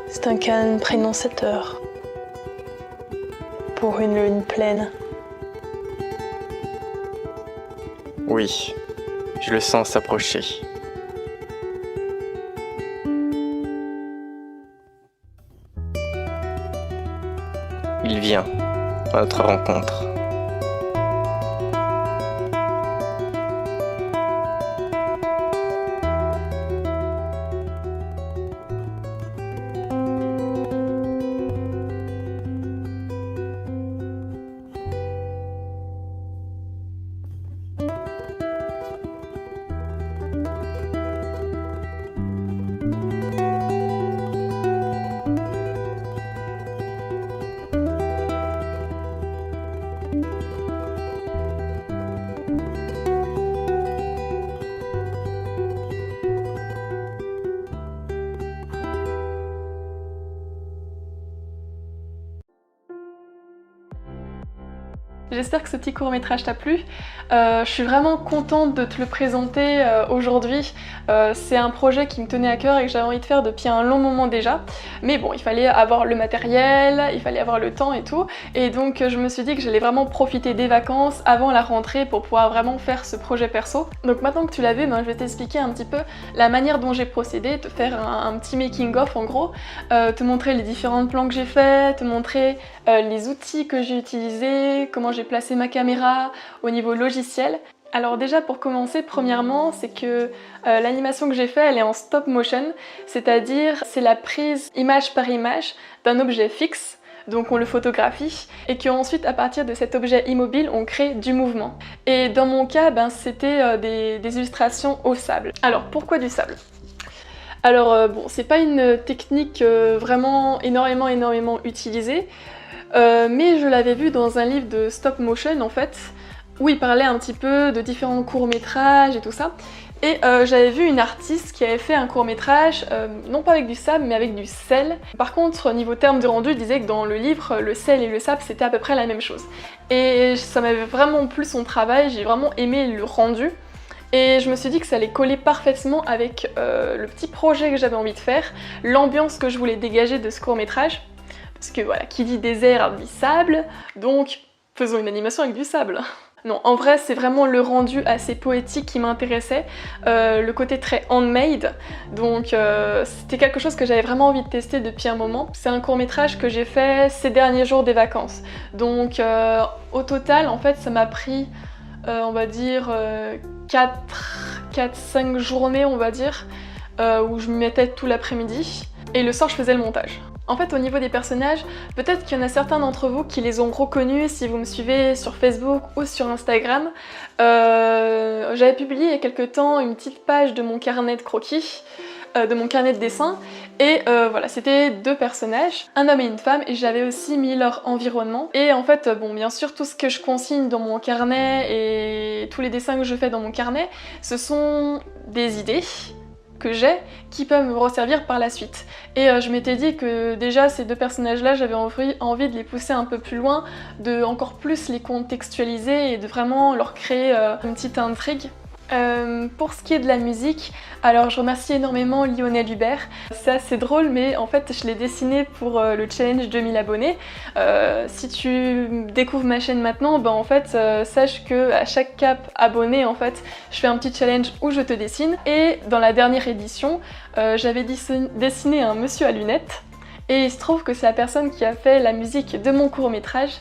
C'est un calme prénonciateur pour une lune pleine. Oui, je le sens s'approcher. Il vient à notre rencontre. J'espère que ce petit court-métrage t'a plu. Je suis vraiment contente de te le présenter aujourd'hui. C'est un projet qui me tenait à cœur et que j'avais envie de faire depuis un long moment déjà. Mais bon, il fallait avoir le matériel, il fallait avoir le temps et tout. Et donc je me suis dit que j'allais vraiment profiter des vacances avant la rentrée pour pouvoir vraiment faire ce projet perso. Donc maintenant que tu l'as vu, je vais t'expliquer un petit peu la manière dont j'ai procédé, te faire un petit making-of en gros, te montrer les différents plans que j'ai faits, te montrer les outils que j'ai utilisés, comment j'ai placé ma caméra au niveau logiciel. Alors déjà pour commencer, premièrement, c'est que l'animation que j'ai faite, elle est en stop motion, c'est-à-dire c'est la prise image par image d'un objet fixe, donc on le photographie, et qu'ensuite à partir de cet objet immobile, on crée du mouvement. Et dans mon cas, c'était des illustrations au sable. Alors pourquoi du sable ? Alors bon, c'est pas une technique vraiment énormément utilisée, mais je l'avais vu dans un livre de stop motion en fait, où il parlait un petit peu de différents courts-métrages et tout ça. Et j'avais vu une artiste qui avait fait un court-métrage, non pas avec du sable, mais avec du sel. Par contre, niveau terme de rendu, il disait que dans le livre, le sel et le sable, c'était à peu près la même chose. Et ça m'avait vraiment plu son travail, j'ai vraiment aimé le rendu. Et je me suis dit que ça allait coller parfaitement avec le petit projet que j'avais envie de faire, l'ambiance que je voulais dégager de ce court-métrage. Parce que voilà, qui dit désert dit sable, donc faisons une animation avec du sable. Non, en vrai, c'est vraiment le rendu assez poétique qui m'intéressait, le côté très handmade, donc c'était quelque chose que j'avais vraiment envie de tester depuis un moment. C'est un court-métrage que j'ai fait ces derniers jours des vacances, donc au total, en fait, ça m'a pris, on va dire, 4-5 journées, on va dire, où je m'y mettais tout l'après-midi, et le soir, je faisais le montage. En fait, au niveau des personnages, peut-être qu'il y en a certains d'entre vous qui les ont reconnus si vous me suivez sur Facebook ou sur Instagram. J'avais publié il y a quelques temps une petite page de mon carnet de croquis, de mon carnet de dessin, et voilà, c'était deux personnages, un homme et une femme, et j'avais aussi mis leur environnement. Et en fait, bon, bien sûr, tout ce que je consigne dans mon carnet et tous les dessins que je fais dans mon carnet, ce sont des idées que j'ai qui peuvent me resservir par la suite. Et je m'étais dit que déjà ces deux personnages là, j'avais envie de les pousser un peu plus loin, de encore plus les contextualiser et de vraiment leur créer une petite intrigue. Pour ce qui est de la musique, alors je remercie énormément Lionel Hubert. C'est assez drôle, mais en fait je l'ai dessiné pour le challenge 2000 abonnés. Si tu découvres ma chaîne maintenant, en fait sache que à chaque cap abonné, en fait je fais un petit challenge où je te dessine. Et dans la dernière édition, j'avais dessiné un monsieur à lunettes, et il se trouve que c'est la personne qui a fait la musique de mon court-métrage.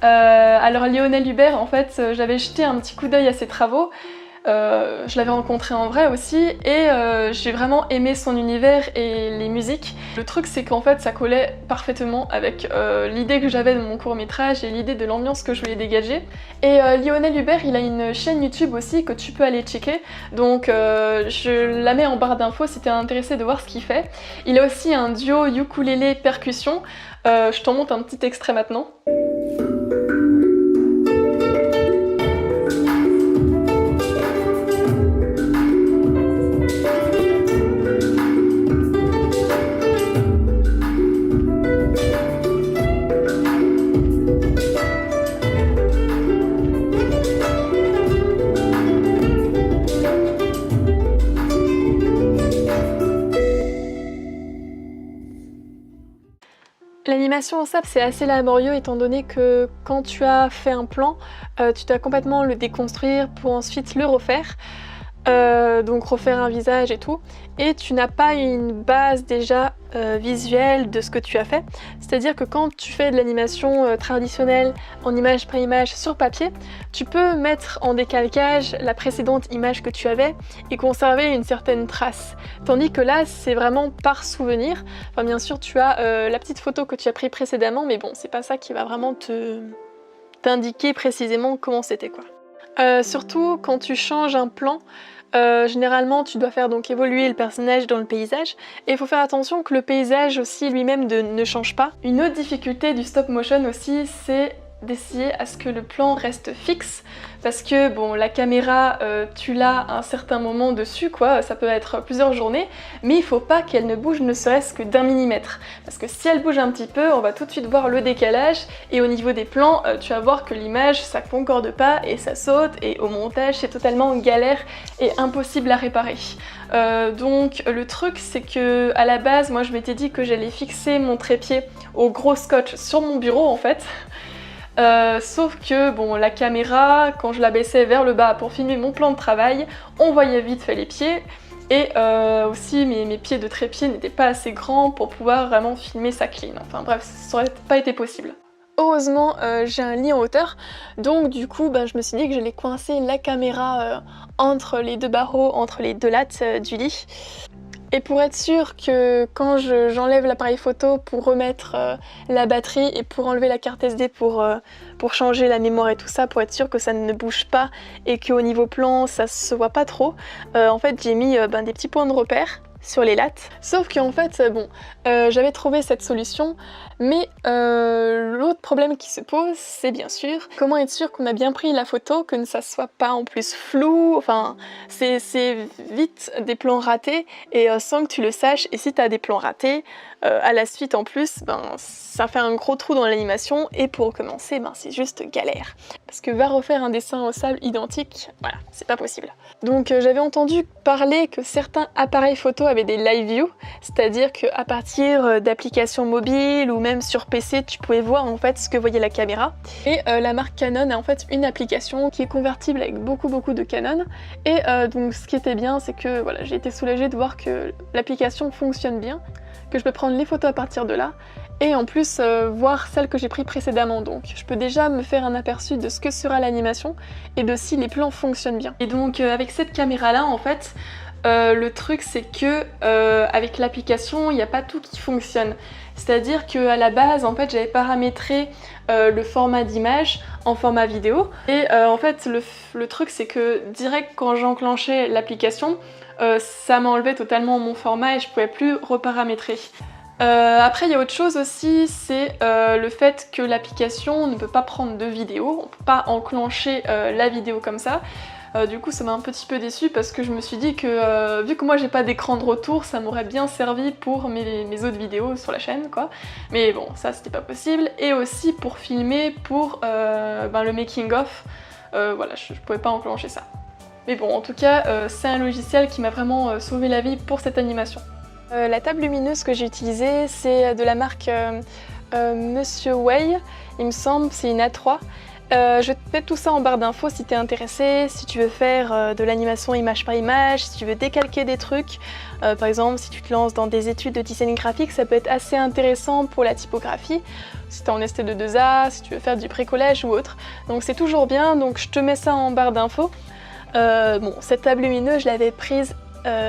Alors Lionel Hubert, en fait j'avais jeté un petit coup d'œil à ses travaux. Je l'avais rencontré en vrai aussi, et j'ai vraiment aimé son univers et les musiques. Le truc c'est qu'en fait ça collait parfaitement avec l'idée que j'avais de mon court-métrage et l'idée de l'ambiance que je voulais dégager. Et Lionel Hubert, il a une chaîne YouTube aussi que tu peux aller checker, donc je la mets en barre d'infos si t'es intéressé de voir ce qu'il fait. Il a aussi un duo ukulélé percussion, je t'en montre un petit extrait maintenant. L'animation en sable c'est assez laborieux étant donné que quand tu as fait un plan, tu dois complètement le déconstruire pour ensuite le refaire. Donc refaire un visage et tout, et tu n'as pas une base déjà visuelle de ce que tu as fait. C'est-à-dire que quand tu fais de l'animation traditionnelle en image par image sur papier, tu peux mettre en décalcage la précédente image que tu avais et conserver une certaine trace. Tandis que là, c'est vraiment par souvenir. Enfin, bien sûr, tu as la petite photo que tu as prise précédemment, mais bon, c'est pas ça qui va vraiment t'indiquer précisément comment c'était quoi. Surtout quand tu changes un plan, généralement tu dois faire donc évoluer le personnage dans le paysage et il faut faire attention que le paysage aussi lui-même ne change pas. Une autre difficulté du stop motion aussi, c'est d'essayer à ce que le plan reste fixe parce que bon, la caméra tu l'as à un certain moment dessus quoi, ça peut être plusieurs journées, mais il faut pas qu'elle ne bouge ne serait-ce que d'1 millimètre parce que si elle bouge un petit peu, on va tout de suite voir le décalage et au niveau des plans tu vas voir que l'image ça concorde pas et ça saute et au montage c'est totalement galère et impossible à réparer. Donc le truc c'est que à la base moi je m'étais dit que j'allais fixer mon trépied au gros scotch sur mon bureau en fait. Sauf que bon, la caméra, quand je la baissais vers le bas pour filmer mon plan de travail, on voyait vite fait les pieds et aussi mes pieds de trépied n'étaient pas assez grands pour pouvoir vraiment filmer ça clean. Enfin bref, ça aurait pas été possible. Heureusement, j'ai un lit en hauteur, donc du coup, je me suis dit que j'allais coincer la caméra entre les deux barreaux, entre les deux lattes du lit. Et pour être sûr que quand j'enlève l'appareil photo pour remettre la batterie et pour enlever la carte SD pour changer la mémoire et tout ça, pour être sûr que ça ne bouge pas et qu'au niveau plan ça se voit pas trop, en fait j'ai mis des petits points de repère sur les lattes. Sauf qu'en fait, bon, j'avais trouvé cette solution, mais l'autre problème qui se pose, c'est bien sûr comment être sûr qu'on a bien pris la photo, que ça soit pas en plus flou, enfin, c'est vite des plans ratés, et sans que tu le saches, et si t'as des plans ratés, à la suite en plus, ça fait un gros trou dans l'animation, et pour recommencer, c'est juste galère. Parce que va refaire un dessin au sable identique, voilà, c'est pas possible. Donc j'avais entendu parler que certains appareils photo avaient des live view, c'est-à-dire qu'à partir d'applications mobiles ou même sur PC, tu pouvais voir en fait ce que voyait la caméra. Et la marque Canon a en fait une application qui est convertible avec beaucoup de Canon. Et donc ce qui était bien, c'est que voilà, j'ai été soulagée de voir que l'application fonctionne bien, que je peux prendre les photos à partir de là. Et en plus voir celles que j'ai prises précédemment, donc je peux déjà me faire un aperçu de ce que sera l'animation et de si les plans fonctionnent bien. Et donc avec cette caméra là en fait, le truc c'est que avec l'application il n'y a pas tout qui fonctionne. C'est-à-dire qu'à la base en fait j'avais paramétré le format d'image en format vidéo et en fait le truc c'est que direct quand j'enclenchais l'application ça m'enlevait totalement mon format et je pouvais plus reparamétrer. Après il y a autre chose aussi, c'est le fait que l'application ne peut pas prendre de vidéo, on peut pas enclencher la vidéo comme ça. Du coup ça m'a un petit peu déçue parce que je me suis dit que vu que moi j'ai pas d'écran de retour, ça m'aurait bien servi pour mes autres vidéos sur la chaîne quoi. Mais bon, ça c'était pas possible. Et aussi pour filmer pour le making of, voilà, je pouvais pas enclencher ça. Mais bon, en tout cas, c'est un logiciel qui m'a vraiment sauvé la vie pour cette animation. La table lumineuse que j'ai utilisée, c'est de la marque Monsieur Way, il me semble, c'est une A3. Je vais te mettre tout ça en barre d'infos si t'es intéressé, si tu veux faire de l'animation image par image, si tu veux décalquer des trucs. Par exemple, si tu te lances dans des études de design graphique, ça peut être assez intéressant pour la typographie. Si t'es en ST2A, si tu veux faire du bricolage ou autre. Donc c'est toujours bien, donc je te mets ça en barre d'infos. Bon, cette table lumineuse, je l'avais prise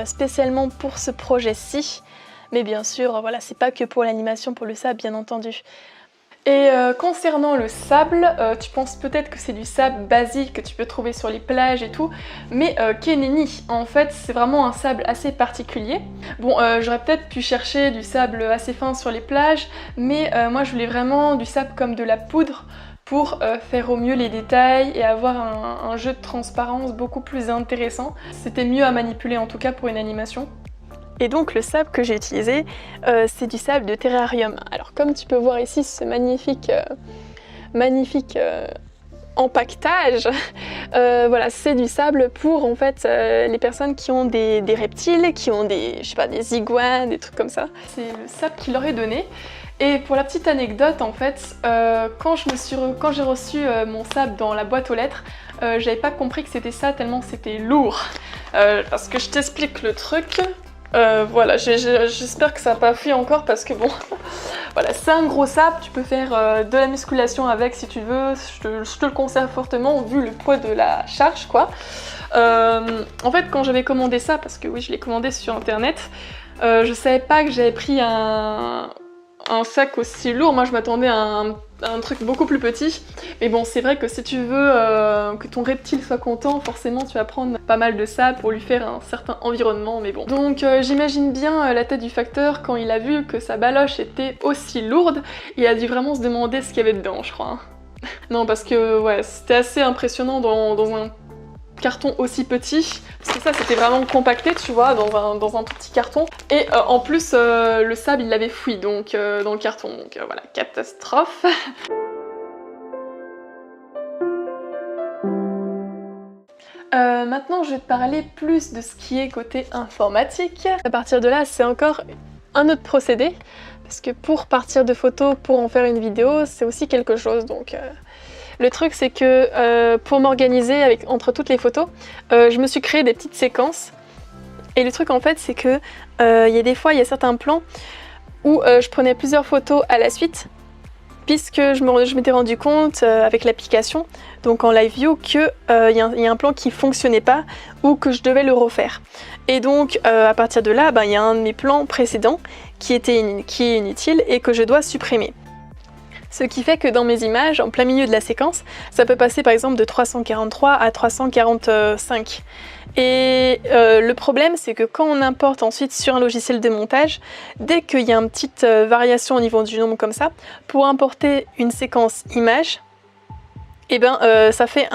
spécialement pour ce projet-ci. Mais bien sûr, voilà, c'est pas que pour l'animation, pour le sable, bien entendu. Et concernant le sable, tu penses peut-être que c'est du sable basique que tu peux trouver sur les plages et tout, mais Keneni, en fait, c'est vraiment un sable assez particulier. Bon, j'aurais peut-être pu chercher du sable assez fin sur les plages, mais moi je voulais vraiment du sable comme de la poudre pour faire au mieux les détails et avoir un jeu de transparence beaucoup plus intéressant. C'était mieux à manipuler en tout cas pour une animation. Et donc le sable que j'ai utilisé, c'est du sable de terrarium. Alors comme tu peux voir ici ce magnifique empaquetage, voilà, c'est du sable pour en fait les personnes qui ont des reptiles, qui ont des iguanes, des trucs comme ça. C'est le sable qu'il leur est donné. Et pour la petite anecdote, en fait, quand j'ai reçu mon sable dans la boîte aux lettres, j'avais pas compris que c'était ça tellement c'était lourd. Parce que je t'explique le truc. Voilà, j'espère que ça n'a pas fui encore parce que bon, voilà, c'est un gros sable, tu peux faire de la musculation avec si tu veux, je te le conseille fortement vu le poids de la charge quoi. En fait, quand j'avais commandé ça, parce que oui, je l'ai commandé sur internet, je savais pas que j'avais pris un sac aussi lourd. Moi je m'attendais à un truc beaucoup plus petit, mais bon c'est vrai que si tu veux que ton reptile soit content, forcément tu vas prendre pas mal de ça pour lui faire un certain environnement, mais bon. Donc j'imagine bien la tête du facteur quand il a vu que sa baloche était aussi lourde, il a dû vraiment se demander ce qu'il y avait dedans je crois. Hein. Non parce que ouais, c'était assez impressionnant dans un carton aussi petit, parce que ça c'était vraiment compacté tu vois, dans un tout petit carton, et en plus le sable il l'avait fouillé donc dans le carton, donc voilà, catastrophe. Maintenant je vais te parler plus de ce qui est côté informatique. À partir de là c'est encore un autre procédé, parce que pour partir de photos, pour en faire une vidéo, c'est aussi quelque chose, donc le truc c'est que pour m'organiser entre toutes les photos, je me suis créé des petites séquences. Et le truc en fait c'est que il y a des fois, il y a certains plans où je prenais plusieurs photos à la suite, puisque je m'étais rendu compte avec l'application, donc en live view, qu'il y a un plan qui fonctionnait pas ou que je devais le refaire. Et donc à partir de là, il y a un de mes plans précédents qui est inutile et que je dois supprimer. Ce qui fait que dans mes images, en plein milieu de la séquence, ça peut passer par exemple de 343 à 345. Et le problème, c'est que quand on importe ensuite sur un logiciel de montage, dès qu'il y a une petite variation au niveau du nombre comme ça, pour importer une séquence image, et ça fait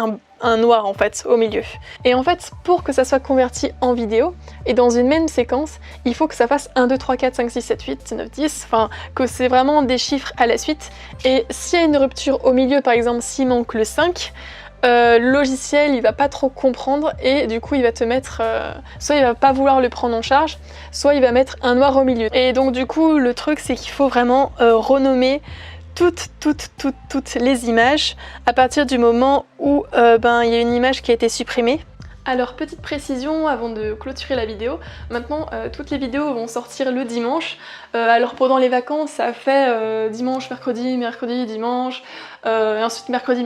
un noir en fait au milieu. Et en fait, pour que ça soit converti en vidéo, et dans une même séquence, il faut que ça fasse 1, 2, 3, 4, 5, 6, 7, 8, 9, 10, enfin que c'est vraiment des chiffres à la suite. Et s'il y a une rupture au milieu, par exemple s'il manque le 5, le logiciel il va pas trop comprendre et du coup il va te mettre, soit il va pas vouloir le prendre en charge, soit il va mettre un noir au milieu. Et donc du coup le truc c'est qu'il faut vraiment renommer toutes les images à partir du moment où il y a une image qui a été supprimée. Alors petite précision avant de clôturer la vidéo, maintenant toutes les vidéos vont sortir le dimanche. Alors pendant les vacances ça fait dimanche, mercredi, dimanche, et ensuite mercredi.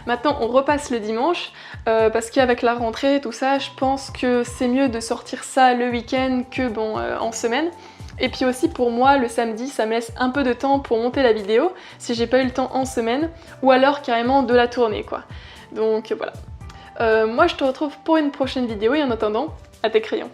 Maintenant on repasse le dimanche parce qu'avec la rentrée tout ça, je pense que c'est mieux de sortir ça le week-end que en semaine. Et puis aussi pour moi le samedi ça me laisse un peu de temps pour monter la vidéo si j'ai pas eu le temps en semaine, ou alors carrément de la tourner quoi. Donc voilà. Moi je te retrouve pour une prochaine vidéo et en attendant, à tes crayons.